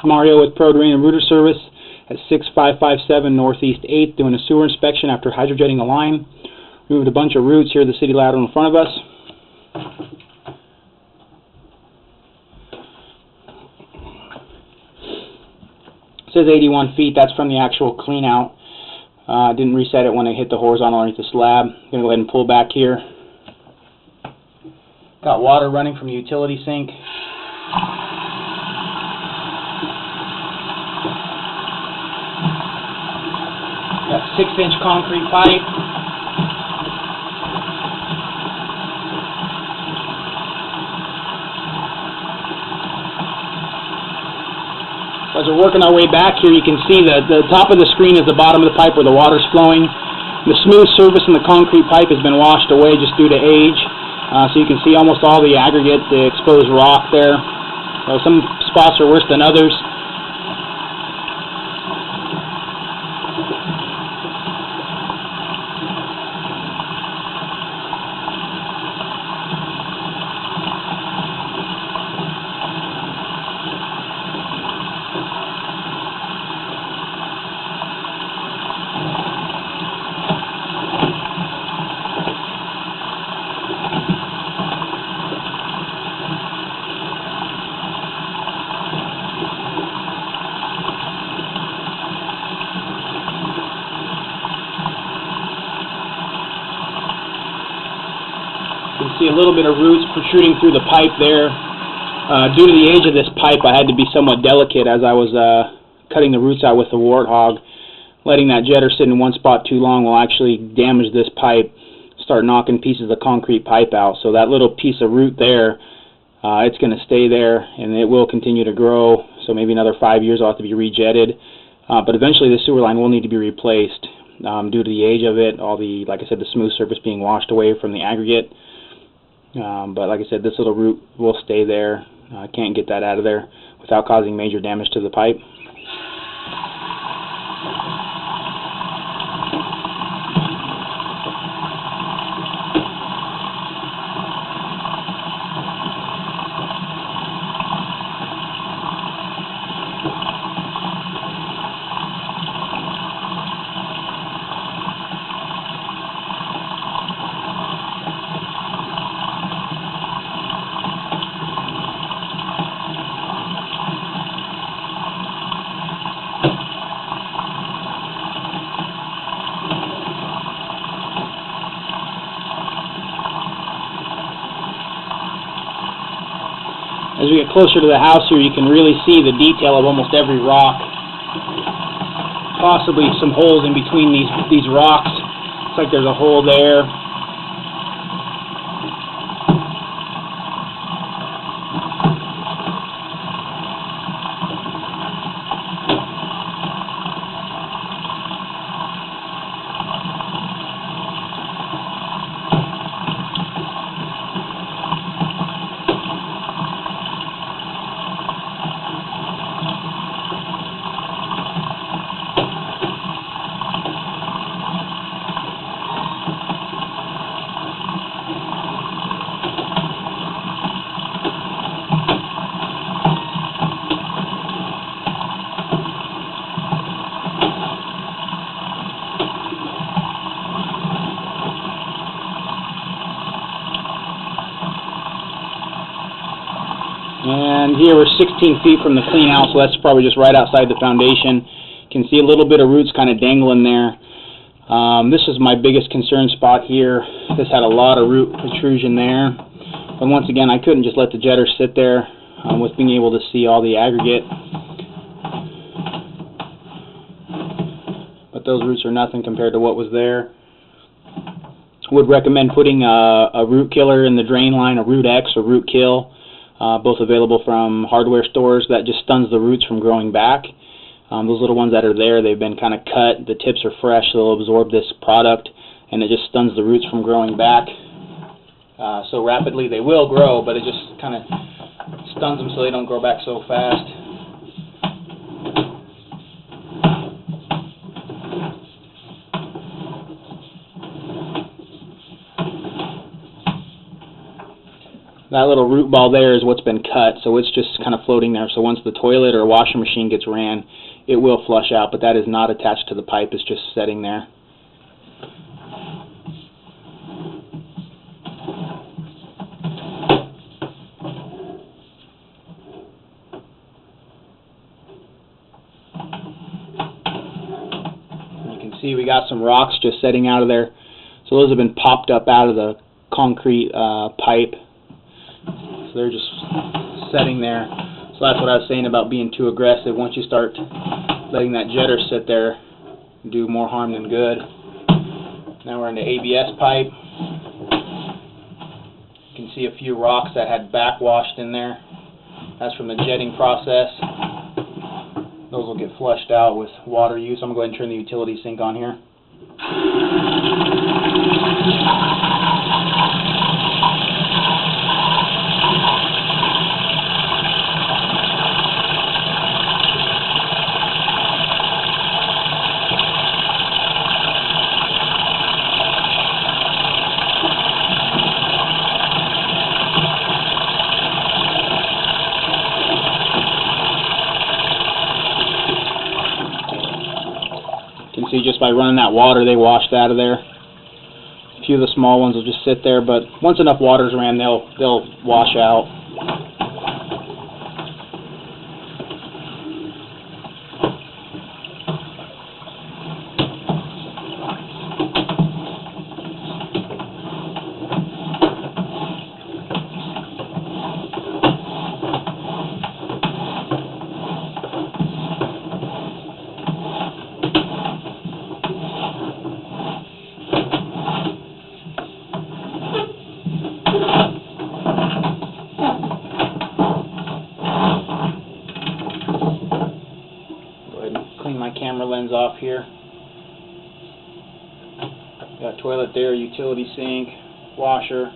Mario with Pro Drain and Rooter Service at 6557 Northeast 8th, doing a sewer inspection after hydrojetting a line. Removed a bunch of roots here, the city lateral in front of us. It says 81 feet, that's from the actual clean out. Didn't reset it when I hit the horizontal underneath the slab. I'm going to go ahead and pull back here. Got water running from the utility sink. Got 6-inch concrete pipe. As we're working our way back here, you can see that the top of the screen is the bottom of the pipe where the water's flowing. The smooth surface in the concrete pipe has been washed away just due to age. So you can see almost all the aggregate, the exposed rock there. Some spots are worse than others. You can see a little bit of roots protruding through the pipe there. Due to the age of this pipe, I had to be somewhat delicate as I was cutting the roots out with the Warthog. Letting that jetter sit in one spot too long will actually damage this pipe, start knocking pieces of the concrete pipe out. So that little piece of root there, it's going to stay there, and it will continue to grow. So maybe another 5 years I'll have to be rejetted. But eventually the sewer line will need to be replaced due to the age of it, all the, like I said, the smooth surface being washed away from the aggregate. But like I said, this little root will stay there. I can't get that out of there without causing major damage to the pipe. As we get closer to the house here, you can really see the detail of almost every rock. Possibly some holes in between these rocks. Looks like there's a hole there. And here we're 16 feet from the clean out, so that's probably just right outside the foundation. You can see a little bit of roots kind of dangling there. This is my biggest concern spot here. This had a lot of root protrusion there. But once again, I couldn't just let the jetter sit there with being able to see all the aggregate. But those roots are nothing compared to what was there. Would recommend putting a root killer in the drain line, a Root X or Root Kill. Both available from hardware stores. That just stuns the roots from growing back. Those little ones that are there, they've been kind of cut. The tips are fresh, so they'll absorb this product, and it just stuns the roots from growing back. So rapidly they will grow, but it just kind of stuns them so they don't grow back so fast. That little root ball there is what's been cut, so it's just kind of floating there. So once the toilet or washing machine gets ran, it will flush out, but that is not attached to the pipe. It's just sitting there. You can see we got some rocks just setting out of there. So those have been popped up out of the concrete pipe. So they're just setting there. So that's what I was saying about being too aggressive. Once you start letting that jetter sit there, do more harm than good. Now we're in the ABS pipe. You can see a few rocks that had backwashed in there. That's from the jetting process. Those will get flushed out with water use. I'm going to go ahead and turn the utility sink on here. You can see just by running that water, they washed out of there. A few of the small ones will just sit there, but once enough water's ran, they'll wash out. Clean my camera lens off here. Got a toilet there, utility sink, washer.